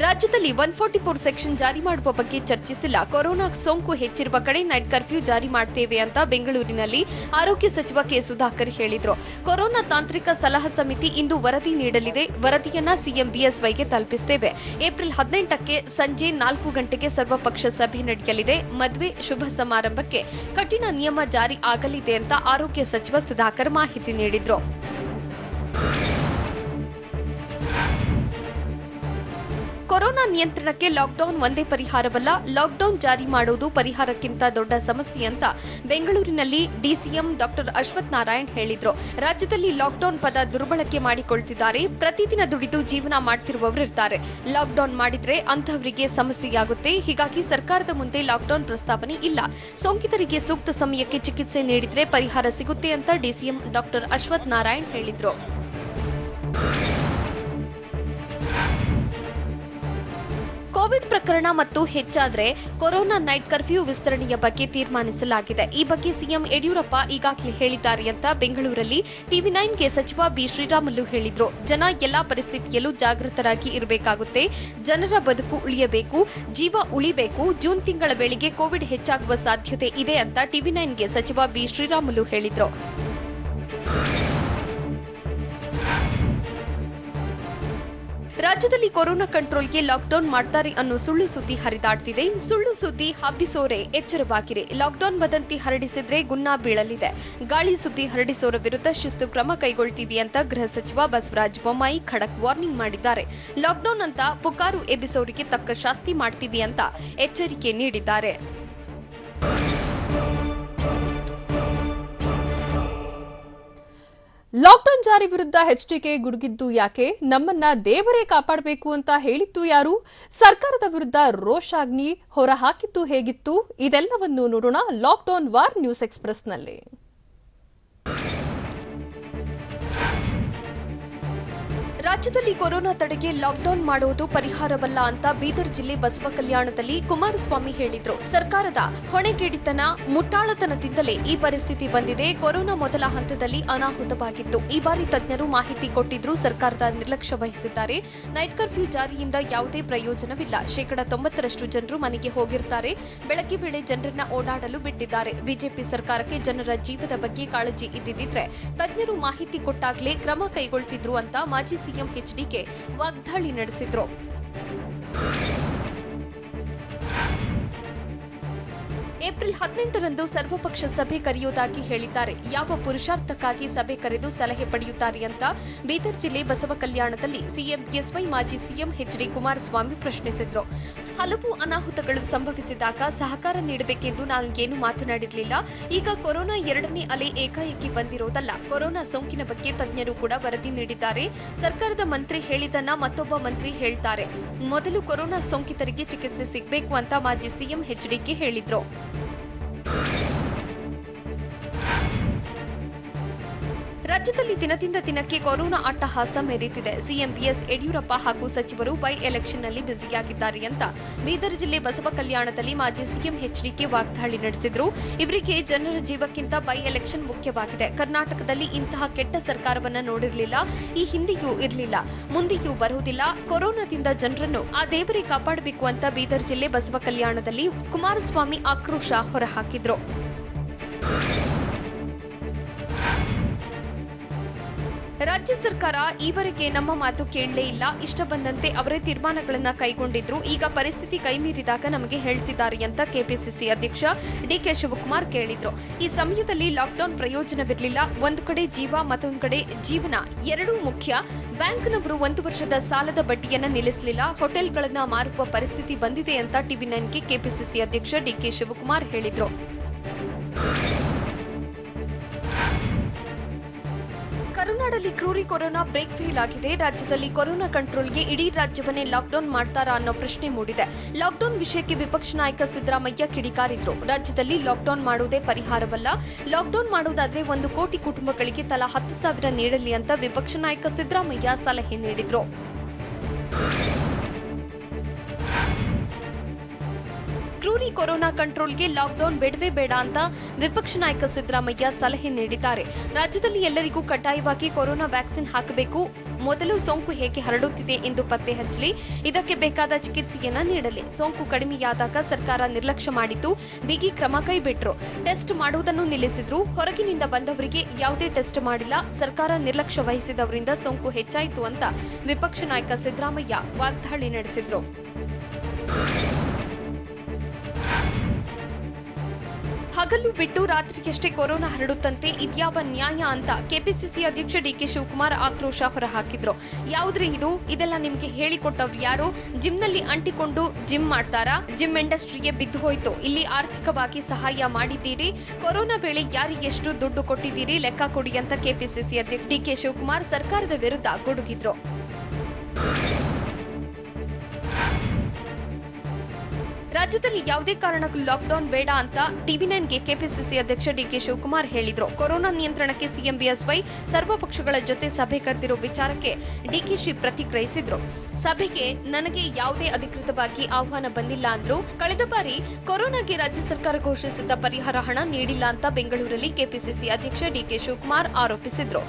ರಾಜ್ಯದಲ್ಲಿ 144 ಸೆಕ್ಷನ್ ಜಾರಿ ಮಾಡುವ ಬಗ್ಗೆ ಚರ್ಚಿಸಿಲ್ಲ. ಕೊರೋನಾ ಸೋಂಕು ಹೆಚ್ಚಿರುವ ಕಡೆ ನೈಟ್ ಕರ್ಫ್ಯೂ ಜಾರಿ ಮಾಡ್ತೇವೆ ಅಂತ ಬೆಂಗಳೂರಿನಲ್ಲಿ ಆರೋಗ್ಯ ಸಚಿವ ಕೆ ಸುಧಾಕರ್ ಹೇಳಿದ್ರು. ಕೊರೋನಾ ತಾಂತ್ರಿಕ ಸಲಹಾ ಸಮಿತಿ ಇಂದು ವರದಿ ನೀಡಲಿದೆ. ವರದಿಯನ್ನ ಸಿಎಂ ಬಿಎಸ್ವೈಗೆ ತಲುಪಿಸುತ್ತೇವೆ. ಏಪ್ರಿಲ್ 18ಕ್ಕೆ ಸಂಜೆ 4 ಗಂಟೆಗೆ ಸರ್ವಪಕ್ಷ ಸಭೆ ನಡೆಯಲಿದೆ. ಮದುವೆ ಶುಭ ಸಮಾರಂಭಕ್ಕೆ ಕಠಿಣ ನಿಯಮ ಜಾರಿ ಆಗಲಿದೆ ಅಂತ ಆರೋಗ್ಯ ಸಚಿವ ಸುಧಾಕರ್ ಮಾಹಿತಿ ನೀಡಿದ್ರು. ಕೊರೋನಾ ನಿಯಂತ್ರಣಕ್ಕೆ ಲಾಕ್ಡೌನ್ ಒಂದೇ ಪರಿಹಾರವಲ್ಲ. ಲಾಕ್ಡೌನ್ ಜಾರಿ ಮಾಡುವುದು ಪರಿಹಾರಕ್ಕಿಂತ ದೊಡ್ಡ ಸಮಸ್ಯೆ ಅಂತ ಬೆಂಗಳೂರಿನಲ್ಲಿ ಡಿಸಿಎಂ ಡಾಕ್ಟರ್ ಅಶ್ವಥ್ ನಾರಾಯಣ್ ಹೇಳಿದ್ರು. ರಾಜ್ಯದಲ್ಲಿ ಲಾಕ್ಡೌನ್ ಪದ ದುರ್ಬಳಕೆ ಮಾಡಿಕೊಳ್ತಿದ್ದಾರೆ. ಪ್ರತಿದಿನ ದುಡಿದು ಜೀವನ ಮಾಡ್ತಿರುವವರಿರ್ತಾರೆ. ಲಾಕ್ಡೌನ್ ಮಾಡಿದ್ರೆ ಅಂತಹವರಿಗೆ ಸಮಸ್ಯೆಯಾಗುತ್ತೆ. ಹೀಗಾಗಿ ಸರ್ಕಾರದ ಮುಂದೆ ಲಾಕ್ಡೌನ್ ಪ್ರಸ್ತಾವನೆ ಇಲ್ಲ. ಸೋಂಕಿತರಿಗೆ ಸೂಕ್ತ ಸಮಯಕ್ಕೆ ಚಿಕಿತ್ಸೆ ನೀಡಿದ್ರೆ ಪರಿಹಾರ ಸಿಗುತ್ತೆ ಅಂತ ಡಿಸಿಎಂ ಡಾಕ್ಟರ್ ಅಶ್ವಥ್ ನಾರಾಯಣ್ ಹೇಳಿದ್ರು. ಕೋವಿಡ್ ಪ್ರಕರಣ ಮತ್ತು ಹೆಚ್ಚಾದ್ರೆ ಕೊರೋನಾ ನೈಟ್ ಕರ್ಫ್ಯೂ ವಿಸ್ತರಣೆಯ ಬಗ್ಗೆ ತೀರ್ಮಾನಿಸಲಾಗಿದೆ. ಈ ಬಗ್ಗೆ ಸಿಎಂ ಯಡಿಯೂರಪ್ಪ ಈಗಾಗಲೇ ಹೇಳಿದ್ದಾರೆ ಅಂತ ಬೆಂಗಳೂರಲ್ಲಿ TV9ಗೆ ಸಚಿವ ಬಿ ಶ್ರೀರಾಮುಲು ಹೇಳಿದ್ರು. ಜನ ಎಲ್ಲಾ ಪರಿಸ್ಥಿತಿಯಲ್ಲೂ ಜಾಗೃತರಾಗಿ ಇರಬೇಕಾಗುತ್ತೆ. ಜನರ ಬದುಕು ಉಳಿಯಬೇಕು, ಜೀವ ಉಳಿಬೇಕು. ಜೂನ್ ತಿಂಗಳ ವೇಳೆಗೆ ಕೋವಿಡ್ ಹೆಚ್ಚಾಗುವ ಸಾಧ್ಯತೆ ಇದೆ ಅಂತ TV9ಗೆ ಸಚಿವ ಬಿ ಶ್ರೀರಾಮುಲು ಹೇಳಿದ್ರು. ರಾಜ್ಯದಲ್ಲಿ ಕೊರೋನಾ ಕಂಟ್ರೋಲ್ಗೆ ಲಾಕ್ಡೌನ್ ಮಾಡ್ತಾರೆ ಅನ್ನೋ ಸುಳ್ಳು ಸುದ್ದಿ ಹರಿದಾಡ್ತಿದೆ. ಸುಳ್ಳು ಸುದ್ದಿ ಹಬ್ಬಿಸೋರೆ ಎಚ್ಚರವಾಗಿರಿ. ಲಾಕ್ಡೌನ್ ವದಂತಿ ಹರಡಿಸಿದ್ರೆ ಗುನ್ನ ಬೀಳಲಿದೆ. ಗಾಳಿ ಸುದ್ದಿ ಹರಡಿಸೋರ ವಿರುದ್ಧ ಶಿಸ್ತು ಕ್ರಮ ಕೈಗೊಳ್ತೀವಿ ಅಂತ ಗೃಹ ಸಚಿವ ಬಸವರಾಜ ಬೊಮ್ಮಾಯಿ ಖಡಕ್ ವಾರ್ನಿಂಗ್ ಮಾಡಿದ್ದಾರೆ. ಲಾಕ್ಡೌನ್ ಅಂತ ಪುಕಾರು ಎಬ್ಬಿಸೋರಿಗೆ ತಕ್ಕ ಶಾಸ್ತಿ ಮಾಡ್ತೀವಿ ಅಂತ ಎಚ್ಚರಿಕೆ ನೀಡಿದ್ದಾರೆ. ಲಾಕ್ಡೌನ್ ಜಾರಿ ವಿರುದ್ಧ ಎಚ್ಡಿಕೆ ಗುಡುಗಿದ್ದು ಯಾಕೆ? ನಮ್ಮನ್ನ ದೇವರೇ ಕಾಪಾಡಬೇಕು ಅಂತ ಹೇಳಿದ್ದು ಯಾರು? ಸರ್ಕಾರದ ವಿರುದ್ಧ ರೋಷಾಗ್ನಿ ಹೊರಹಾಕಿದ್ದು ಹೇಗಿತ್ತು? ಇದೆಲ್ಲವನ್ನು ನೋಡೋಣ ಲಾಕ್ಡೌನ್ ವಾರ್ ನ್ಯೂಸ್ ಎಕ್ಸ್‌ಪ್ರೆಸ್‌ನಲ್ಲಿ. ರಾಜ್ಯದಲ್ಲಿ ಕೊರೋನಾ ತಡೆಗೆ ಲಾಕ್ಡೌನ್ ಮಾಡುವುದು ಪರಿಹಾರವಲ್ಲ ಅಂತ ಬೀದರ್ ಜಿಲ್ಲೆ ಬಸವ ಕಲ್ಯಾಣದಲ್ಲಿ ಕುಮಾರಸ್ವಾಮಿ ಹೇಳಿದ್ರು. ಸರ್ಕಾರದ ಹೊಣೆಗೇಡಿತನ, ಮುಟ್ಟಾಳತನದಿಂದಲೇ ಈ ಪರಿಸ್ಥಿತಿ ಬಂದಿದೆ. ಕೊರೋನಾ ಮೊದಲ ಹಂತದಲ್ಲಿ ಅನಾಹುತವಾಗಿತ್ತು. ಈ ಬಾರಿ ತಜ್ಞರು ಮಾಹಿತಿ ಕೊಟ್ಟಿದ್ರು. ಸರ್ಕಾರದ ನಿರ್ಲಕ್ಷ್ಯ ವಹಿಸಿದ್ದಾರೆ. ನೈಟ್ ಕರ್ಫ್ಯೂ ಜಾರಿಯಿಂದ ಯಾವುದೇ ಪ್ರಯೋಜನವಿಲ್ಲ. 90% ಜನರು ಮನೆಗೆ ಹೋಗಿರ್ತಾರೆ. ಬೆಳಗ್ಗೆ ವೇಳೆ ಜನರನ್ನ ಓಡಾಡಲು ಬಿಟ್ಟಿದ್ದಾರೆ. ಬಿಜೆಪಿ ಸರ್ಕಾರಕ್ಕೆ ಜನರ ಜೀವದ ಬಗ್ಗೆ ಕಾಳಜಿ ಇದ್ದಿದ್ರೆ ತಜ್ಞರು ಮಾಹಿತಿ ಕೊಟ್ಟಾಗಲೇ ಕ್ರಮ ಕೈಗೊಳ್ತಿದ್ರು ಅಂತ ಮಾಜಿ ಸಿಎಂ ಎಚ್ಡಿಕೆ ವಾಗ್ದಾಳಿ ನಡೆಸಿದ್ರು. ಏಪ್ರಿಲ್ 18ರಂದು ಸರ್ವಪಕ್ಷ ಸಭೆ ಕರೆಯುವುದಾಗಿ ಹೇಳಿದ್ದಾರೆ. ಯಾವ ಪುರುಷಾರ್ಥಕ್ಕಾಗಿ ಸಭೆ ಕರೆದು ಸಲಹೆ ಪಡೆಯುತ್ತಾರೆ ಅಂತ ಬೀದರ್ ಜಿಲ್ಲೆ ಬಸವ ಕಲ್ಯಾಣದಲ್ಲಿ ಸಿಎಂ ಬಿಎಸ್ವೈ ಮಾಜಿ ಸಿಎಂ ಎಚ್ಡಿ ಕುಮಾರಸ್ವಾಮಿ ಪ್ರಶ್ನಿಸಿದ್ರು. ಹಲವು ಅನಾಹುತಗಳು ಸಂಭವಿಸಿದಾಗ ಸಹಕಾರ ನೀಡಬೇಕೆಂದು ನಾನು ಏನು ಮಾತನಾಡಿರಲಿಲ್ಲ. ಈಗ ಕೊರೋನಾ 2ನೇ ಅಲೆ ಏಕಾಏಕಿ ಬಂದಿರೋದಲ್ಲ. ಕೊರೋನಾ ಸೋಂಕಿನ ಬಗ್ಗೆ ತಜ್ಞರು ಕೂಡ ವರದಿ ನೀಡಿದ್ದಾರೆ. ಸರ್ಕಾರದ ಮಂತ್ರಿ ಹೇಳಿದ್ದನ್ನ ಮತ್ತೊಬ್ಬ ಮಂತ್ರಿ ಹೇಳ್ತಾರೆ. ಮೊದಲು ಕೊರೋನಾ ಸೋಂಕಿತರಿಗೆ ಚಿಕಿತ್ಸೆ ಸಿಗಬೇಕು ಅಂತ ಮಾಜಿ ಸಿಎಂ ಎಚ್ಡಿಕೆ ಹೇಳಿದ್ರು. ರಾಜ್ಯದಲ್ಲಿ ದಿನದಿಂದ ದಿನಕ್ಕೆ ಕೊರೋನಾ ಅಟ್ಟಹಾಸ ಮೆರೆಯುತ್ತಿದೆ. ಸಿಎಂ ಬಿಎಸ್ ಯಡಿಯೂರಪ್ಪ ಹಾಗೂ ಸಚಿವರು ಬೈ ಎಲೆಕ್ಷನ್ನಲ್ಲಿ ಬ್ಯುಸಿಯಾಗಿದ್ದಾರೆ ಅಂತ ಬೀದರ್ ಜಿಲ್ಲೆ ಬಸವ ಕಲ್ಯಾಣದಲ್ಲಿ ಮಾಜಿ ಸಿಎಂ ಎಚ್ಡಿಕೆ ವಾಗ್ದಾಳಿ ನಡೆಸಿದ್ರು. ಇವರಿಗೆ ಜನರ ಜೀವಕ್ಕಿಂತ ಬೈ ಎಲೆಕ್ಷನ್ ಮುಖ್ಯವಾಗಿದೆ. ಕರ್ನಾಟಕದಲ್ಲಿ ಇಂತಹ ಕೆಟ್ಟ ಸರ್ಕಾರವನ್ನ ನೋಡಿರಲಿಲ್ಲ. ಈ ಹಿಂದೆಯೂ ಇರಲಿಲ್ಲ, ಮುಂದೆಯೂ ಬರುವುದಿಲ್ಲ. ಕೊರೋನಾದಿಂದ ಜನರನ್ನು ಆ ದೇವರೇ ಕಾಪಾಡಬೇಕು ಅಂತ ಬೀದರ್ ಜಿಲ್ಲೆ ಬಸವ ಕಲ್ಯಾಣದಲ್ಲಿ ಕುಮಾರಸ್ವಾಮಿ ಆಕ್ರೋಶ ಹೊರಹಾಕಿದ್ರು. ರಾಜ್ಯ ಸರ್ಕಾರ ಈವರೆಗೆ ನಮ್ಮ ಮಾತು ಕೇಳಲೇ ಇಲ್ಲ. ಇಷ್ಟ ಬಂದಂತೆ ಅವರೇ ತೀರ್ಮಾನಗಳನ್ನ ಕೈಗೊಂಡಿದ್ರು. ಈಗ ಪರಿಸ್ಥಿತಿ ಕೈಮೀರಿದಾಗ ನಮಗೆ ಹೇಳ್ತಿದ್ದಾರೆ ಅಂತ ಕೆಪಿಸಿಸಿ ಅಧ್ಯಕ್ಷ ಡಿಕೆ ಶಿವಕುಮಾರ್ ಕೇಳಿದ್ರು. ಈ ಸಮಯದಲ್ಲಿ ಲಾಕ್ಡೌನ್ ಪ್ರಯೋಜನವಿರಲಿಲ್ಲ. ಒಂದು ಕಡೆ ಜೀವ, ಮತ್ತೊಂದು ಕಡೆ ಜೀವನ ಎರಡೂ ಮುಖ್ಯ. ಬ್ಯಾಂಕ್ನವರು 1 ವರ್ಷದ ಸಾಲದ ಬಡ್ಡಿಯನ್ನ ನಿಲ್ಲಿಸಲಿಲ್ಲ. ಹೋಟೆಲ್ಗಳನ್ನ ಮಾರುವ ಪರಿಸ್ಥಿತಿ ಬಂದಿದೆ ಅಂತ ಟಿವಿ9ಗೆ ಕೆಪಿಸಿಸಿ ಅಧ್ಯಕ್ಷ ಡಿಕೆ ಶಿವಕುಮಾರ್ ಹೇಳಿದ್ರು. ಕರುನಾಡಲ್ಲಿ ಕ್ರೂರಿ ಕೊರೋನಾ ಬ್ರೇಕ್ ಫೇಲ್ ಆಗಿದೆ. ರಾಜ್ಯದಲ್ಲಿ ಕೊರೋನಾ ಕಂಟ್ರೋಲ್ಗೆ ಇಡೀ ರಾಜ್ಯವನ್ನೇ ಲಾಕ್ಡೌನ್ ಮಾಡ್ತಾರಾ ಅನ್ನೋ ಪ್ರಶ್ನೆ ಮೂಡಿದೆ. ಲಾಕ್ಡೌನ್ ವಿಷಯಕ್ಕೆ ವಿಪಕ್ಷ ನಾಯಕ ಸಿದ್ದರಾಮಯ್ಯ ಕಿಡಿಕಾರಿದ್ರು. ರಾಜ್ಯದಲ್ಲಿ ಲಾಕ್ಡೌನ್ ಮಾಡುವುದೇ ಪರಿಹಾರವಲ್ಲ. ಲಾಕ್ಡೌನ್ ಮಾಡುವುದಾದ್ರೆ 1 ಕೋಟಿ ಕುಟುಂಬಗಳಿಗೆ ತಲಾ 10,000 ನೀಡಲಿ ಅಂತ ವಿಪಕ್ಷ ನಾಯಕ ಸಿದ್ದರಾಮಯ್ಯ ಸಲಹೆ ನೀಡಿದ್ರು. ಕ್ರೂರಿ ಕೊರೋನಾ ಕಂಟ್ರೋಲ್ಗೆ ಲಾಕ್ಡೌನ್ ಬೇಡವೇ ಬೇಡ ಅಂತ ವಿಪಕ್ಷ ನಾಯಕ ಸಿದ್ದರಾಮಯ್ಯ ಸಲಹೆ ನೀಡಿದ್ದಾರೆ. ರಾಜ್ಯದಲ್ಲಿ ಎಲ್ಲರಿಗೂ ಕಡ್ಡಾಯವಾಗಿ ಕೊರೋನಾ ವ್ಯಾಕ್ಸಿನ್ ಹಾಕಬೇಕು. ಮೊದಲು ಸೋಂಕು ಹೇಗೆ ಹರಡುತ್ತಿದೆ ಎಂದು ಪತ್ತೆ ಹಚ್ಚಲಿ. ಇದಕ್ಕೆ ಬೇಕಾದ ಚಿಕಿತ್ಸೆಯನ್ನ ನೀಡಲಿ. ಸೋಂಕು ಕಡಿಮೆಯಾದಾಗ ಸರ್ಕಾರ ನಿರ್ಲಕ್ಷ್ಯ ಮಾಡಿದ್ದು, ಬಿಗಿ ಕ್ರಮ ಕೈಬಿಟ್ರು. ಟೆಸ್ಟ್ ಮಾಡುವುದನ್ನು ನಿಲ್ಲಿಸಿದ್ರು. ಹೊರಗಿನಿಂದ ಬಂದವರಿಗೆ ಯಾವುದೇ ಟೆಸ್ಟ್ ಮಾಡಿಲ್ಲ. ಸರ್ಕಾರ ನಿರ್ಲಕ್ಷ್ಯ ವಹಿಸಿದವರಿಂದ ಸೋಂಕು ಹೆಚ್ಚಾಯಿತು ಅಂತ ವಿಪಕ್ಷ ನಾಯಕ ಸಿದ್ದರಾಮಯ್ಯ ವಾಗ್ದಾಳಿ ನಡೆಸಿದ್ರು. ಹಗಲು ಬಿಟ್ಟು ರಾತ್ರಿಯಷ್ಟೇ ಕೊರೋನಾ ಹರಡುತ್ತಂತೆ ಇದ್ಯಾವ ನ್ಯಾಯ ಅಂತ ಕೆಪಿಸಿಸಿ ಅಧ್ಯಕ್ಷ ಡಿಕೆ ಶಿವಕುಮಾರ್ ಆಕ್ರೋಶ ಹೊರಹಾಕಿದ್ರು. ಯಾವುದ್ರಿ ಇದು? ಇದೆಲ್ಲ ನಿಮ್ಗೆ ಹೇಳಿಕೊಟ್ಟವ್ರು ಯಾರು? ಜಿಮ್ನಲ್ಲಿ ಅಂಟಿಕೊಂಡು ಜಿಮ್ ಮಾಡ್ತಾರಾ? ಜಿಮ್ ಇಂಡಸ್ಟ್ರಿಗೆ ಬಿದ್ದು ಹೋಯ್ತು. ಇಲ್ಲಿ ಆರ್ಥಿಕವಾಗಿ ಸಹಾಯ ಮಾಡಿದ್ದೀರಿ. ಕೊರೋನಾ ವೇಳೆ ಯಾರಿಗೆ ಎಷ್ಟು ದುಡ್ಡು ಕೊಟ್ಟಿದ್ದೀರಿ ಲೆಕ್ಕ ಕೊಡಿ ಅಂತ ಕೆಪಿಸಿಸಿ ಅಧ್ಯಕ್ಷ ಡಿಕೆ ಶಿವಕುಮಾರ್ ಸರ್ಕಾರದ ವಿರುದ್ಧ ಗುಡುಗಿದ್ರು. ರಾಜ್ಯದಲ್ಲಿ ಯಾವುದೇ ಕಾರಣಕ್ಕೂ ಲಾಕ್ಡೌನ್ ಬೇಡ ಅಂತ ಟಿವಿ9ಗೆ ಕೆಪಿಸಿಸಿ ಅಧ್ಯಕ್ಷ ಡಿಕೆ ಶಿವಕುಮಾರ್ ಹೇಳಿದ್ರು. ಕೊರೋನಾ ನಿಯಂತ್ರಣಕ್ಕೆ ಸಿಎಂ ಬಿಎಸ್ವೈ ಸರ್ವಪಕ್ಷಗಳ ಜೊತೆ ಸಭೆ ಕರೆದಿರೋ ವಿಚಾರಕ್ಕೆ ಡಿಕೆಶಿ ಪ್ರತಿಕ್ರಿಯಿಸಿದ್ರು. ಸಭೆಗೆ ನನಗೆ ಯಾವುದೇ ಅಧಿಕೃತವಾಗಿ ಆಹ್ವಾನ ಬಂದಿಲ್ಲ ಅಂದ್ರು. ಕಳೆದ ಬಾರಿ ಕೊರೋನಾಗೆ ರಾಜ್ಯ ಸರ್ಕಾರ ಘೋಷಿಸಿದ್ದ ಪರಿಹಾರ ಹಣ ನೀಡಿಲ್ಲ ಅಂತ ಬೆಂಗಳೂರಲ್ಲಿ ಕೆಪಿಸಿಸಿ ಅಧ್ಯಕ್ಷ ಡಿಕೆ ಶಿವಕುಮಾರ್ ಆರೋಪಿಸಿದ್ರು.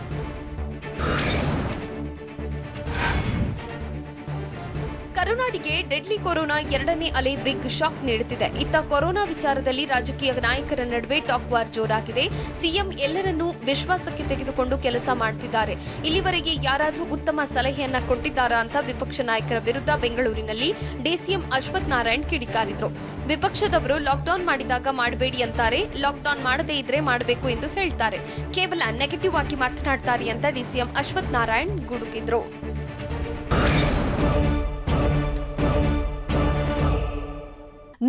ಕರುನಾಡಿಗೆ ಡೆಡ್ಲಿ ಕೊರೋನಾ 2ನೇ ಅಲೆ ಬಿಗ್ ಶಾಕ್ ನೀಡುತ್ತಿದೆ. ಇತ್ತ ಕೊರೋನಾ ವಿಚಾರದಲ್ಲಿ ರಾಜಕೀಯ ನಾಯಕರ ನಡುವೆ ಟಾಕ್ ವಾರ್ ಜೋರಾಗಿದೆ. ಸಿಎಂ ಎಲ್ಲರನ್ನೂ ವಿಶ್ವಾಸಕ್ಕೆ ತೆಗೆದುಕೊಂಡು ಕೆಲಸ ಮಾಡುತ್ತಿದ್ದಾರೆ. ಇಲ್ಲಿವರೆಗೆ ಯಾರಾದರೂ ಉತ್ತಮ ಸಲಹೆಯನ್ನ ಕೊಟ್ಟಿದ್ದಾರಾ ಅಂತ ವಿಪಕ್ಷ ನಾಯಕರ ವಿರುದ್ಧ ಬೆಂಗಳೂರಿನಲ್ಲಿ ಡಿಸಿಎಂ ಅಶ್ವಥ್ ನಾರಾಯಣ್ ಕಿಡಿಕಾರಿದ್ರು. ವಿಪಕ್ಷದವರು ಲಾಕ್ಡೌನ್ ಮಾಡಿದಾಗ ಮಾಡಬೇಡಿ ಅಂತಾರೆ, ಲಾಕ್ಡೌನ್ ಮಾಡದೇ ಇದ್ರೆ ಮಾಡಬೇಕು ಎಂದು ಹೇಳ್ತಾರೆ. ಕೇವಲ ನೆಗೆಟಿವ್ ಆಗಿ ಮಾತನಾಡ್ತಾರೆ ಅಂತ ಡಿಸಿಎಂ ಅಶ್ವಥ್ ನಾರಾಯಣ್ ಗುಡುಗಿದ್ರು.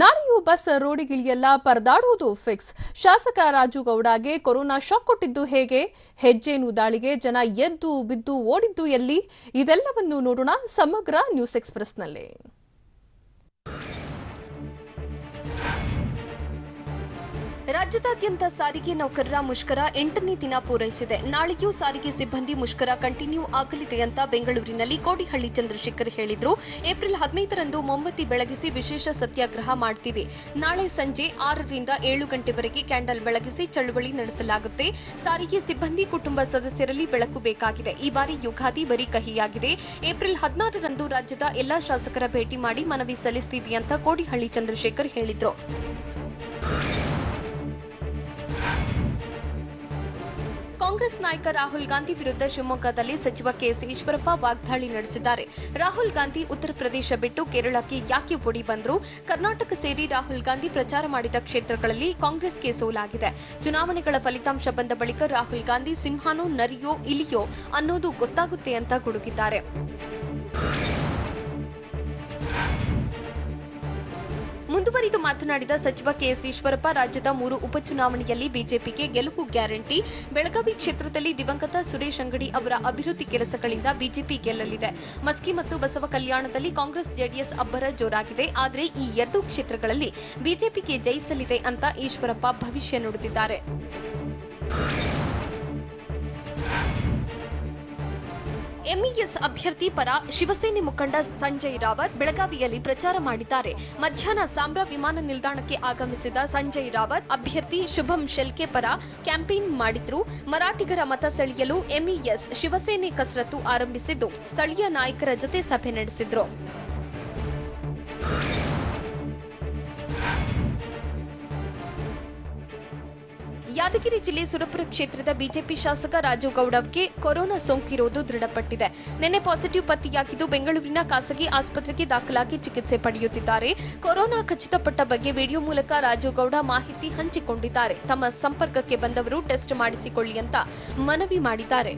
ನಾಳೆಯೂ ಬಸ್ ರೋಡಿಗಿಳಿಯಲ್ಲ, ಪರದಾಡುವುದು ಫಿಕ್ಸ್. ಶಾಸಕ ರಾಜು ಗೌಡಗೆ ಕೊರೋನಾ ಶಾಕ್ ಕೊಟ್ಟಿದ್ದು ಹೇಗೆ? ಹೆಜ್ಜೇನು ದಾಳಿಗೆ ಜನ ಎದ್ದು ಬಿದ್ದು ಓಡಿದ್ದು ಎಲ್ಲಿ? ಇದೆಲ್ಲವನ್ನು ನೋಡೋಣ ಸಮಗ್ರ ನ್ಯೂಸ್ ಎಕ್ಸ್‌ಪ್ರೆಸ್‌ನಲ್ಲಿ. ರಾಜ್ಯದಾದ್ಯಂತ ಸಾರಿಗೆ ನೌಕರರ ಮುಷ್ಕರ 8ನೇ ದಿನ ಪೂರೈಸಿದೆ. ನಾಳೆಯೂ ಸಾರಿಗೆ ಸಿಬ್ಬಂದಿ ಮುಷ್ಕರ ಕಂಟಿನ್ಯೂ ಆಗಲಿದೆ ಅಂತ ಬೆಂಗಳೂರಿನಲ್ಲಿ ಕೋಡಿಹಳ್ಳಿ ಚಂದ್ರಶೇಖರ್ ಹೇಳಿದ್ರು. ಏಪ್ರಿಲ್ 15ರಂದು ಮೊಂಬತ್ತಿ ಬೆಳಗಿಸಿ ವಿಶೇಷ ಸತ್ಯಾಗ್ರಹ ಮಾಡ್ತೀವಿ. ನಾಳೆ ಸಂಜೆ 6ರಿಂದ 7 ಗಂಟೆವರೆಗೆ ಕ್ಯಾಂಡಲ್ ಬೆಳಗಿಸಿ ಚಳುವಳಿ ನಡೆಸಲಾಗುತ್ತೆ. ಸಾರಿಗೆ ಸಿಬ್ಬಂದಿ ಕುಟುಂಬ ಸದಸ್ಯರಲ್ಲಿ ಬೆಳಕು ಬೇಕಾಗಿದೆ. ಈ ಬಾರಿ ಯುಗಾದಿ ಬರೀ ಕಹಿಯಾಗಿದೆ. ಏಪ್ರಿಲ್ 16ರಂದು ರಾಜ್ಯದ ಎಲ್ಲಾ ಶಾಸಕರ ಭೇಟಿ ಮಾಡಿ ಮನವಿ ಸಲ್ಲಿಸ್ತೀವಿ ಅಂತ ಕೋಡಿಹಳ್ಳಿ ಚಂದ್ರಶೇಖರ್ ಹೇಳಿದ್ರು. ಕಾಂಗ್ರೆಸ್ ನಾಯಕ ರಾಹುಲ್ ಗಾಂಧಿ ವಿರುದ್ಧ ಶಿವಮೊಗ್ಗದಲ್ಲಿ ಸಚಿವ ಕೆಎಸ್ ಈಶ್ವರಪ್ಪ ವಾಗ್ದಾಳಿ ನಡೆಸಿದ್ದಾರೆ. ರಾಹುಲ್ ಗಾಂಧಿ ಉತ್ತರ ಪ್ರದೇಶ ಬಿಟ್ಟು ಕೇರಳಕ್ಕೆ ಯಾಕೆ ಓಡಿ ಬಂದ್ರು? ಕರ್ನಾಟಕ ಸೇರಿ ರಾಹುಲ್ ಗಾಂಧಿ ಪ್ರಚಾರ ಮಾಡಿದ ಕ್ಷೇತ್ರಗಳಲ್ಲಿ ಕಾಂಗ್ರೆಸ್ಗೆ ಸೋಲಾಗಿದೆ. ಚುನಾವಣೆಗಳ ಫಲಿತಾಂಶ ಬಂದ ಬಳಿಕ ರಾಹುಲ್ ಗಾಂಧಿ ಸಿಂಹನೋ ನರಿಯೋ ಇಲಿಯೋ ಅನ್ನೋದು ಗೊತ್ತಾಗುತ್ತೆ ಅಂತ ಗುಡುಗಿದ್ದಾರೆ. ಮುಂದುವರಿದು ಮಾತನಾಡಿದ ಸಚಿವ ಕೆಎಸ್ ಈಶ್ವರಪ್ಪ, ರಾಜ್ಯದ 3 ಉಪಚುನಾವಣೆಯಲ್ಲಿ ಬಿಜೆಪಿಗೆ ಗೆಲುವು ಗ್ಯಾರಂಟಿ. ಬೆಳಗಾವಿ ಕ್ಷೇತ್ರದಲ್ಲಿ ದಿವಂಗತ ಸುರೇಶ್ ಅಂಗಡಿ ಅವರ ಅಭಿವೃದ್ಧಿ ಕೆಲಸಗಳಿಂದ ಬಿಜೆಪಿ ಗೆಲ್ಲಲಿದೆ. ಮಸ್ಕಿ ಮತ್ತು ಬಸವ ಕಲ್ಯಾಣದಲ್ಲಿ ಕಾಂಗ್ರೆಸ್ ಜೆಡಿಎಸ್ ಅಬ್ಬರ ಜೋರಾಗಿದೆ. ಆದರೆ ಈ 2 ಕ್ಷೇತ್ರಗಳಲ್ಲಿ ಬಿಜೆಪಿಗೆ ಜಯಿಸಲಿದೆ ಅಂತ ಈಶ್ವರಪ್ಪ ಭವಿಷ್ಯ ನುಡಿದಿದ್ದಾರೆ. ಎಂಇಎಸ್ ಅಭ್ಯರ್ಥಿ ಪರ ಶಿವಸೇನೆ ಮುಖಂಡ ಸಂಜಯ್ ರಾವತ್ ಬೆಳಗಾವಿಯಲ್ಲಿ ಪ್ರಚಾರ ಮಾಡಿದ್ದಾರೆ. ಮಧ್ಯಾಹ್ನ ಸಾಂಬ್ರಾ ವಿಮಾನ ನಿಲ್ದಾಣಕ್ಕೆ ಆಗಮಿಸಿದ ಸಂಜಯ್ ರಾವತ್ ಅಭ್ಯರ್ಥಿ ಶುಭಂ ಶೆಲ್ಕೆ ಪರ ಕ್ಯಾಂಪೇನ್ ಮಾಡಿದ್ರು. ಮರಾಠಿಗರ ಮತ ಸೆಳೆಯಲು ಎಂಇಎಸ್ ಶಿವಸೇನೆ ಕಸರತ್ತು ಆರಂಭಿಸಿದ್ದು, ಸ್ಥಳೀಯ ನಾಯಕರ ಜೊತೆ ಸಭೆ ನಡೆಸಿದ್ರು. ಯಾದಗಿರಿ ಜಿಲ್ಲೆ ಸುರಪುರ ಕ್ಷೇತ್ರದ ಬಿಜೆಪಿ ಶಾಸಕ ರಾಜು ಗೌಡಗೆ ಕೊರೋನಾ ಸೋಂಕಿರುವುದು ದೃಢಪಟ್ಟಿದೆ. ನಿನ್ನೆ ಪಾಸಿಟಿವ್ ಪತ್ತೆಯಾಗಿದ್ದು ಬೆಂಗಳೂರಿನ ಖಾಸಗಿ ಆಸ್ಪತ್ರೆಗೆ ದಾಖಲಾಗಿ ಚಿಕಿತ್ಸೆ ಪಡೆಯುತ್ತಿದ್ದಾರೆ. ಕೊರೋನಾ ಖಚಿತಪಟ್ಟ ಬಗ್ಗೆ ವಿಡಿಯೋ ಮೂಲಕ ರಾಜು ಗೌಡ ಮಾಹಿತಿ ಹಂಚಿಕೊಂಡಿದ್ದಾರೆ. ತಮ್ಮ ಸಂಪರ್ಕಕ್ಕೆ ಬಂದವರು ಟೆಸ್ಟ್ ಮಾಡಿಸಿಕೊಳ್ಳಿ ಅಂತ ಮನವಿ ಮಾಡಿದ್ದಾರೆ.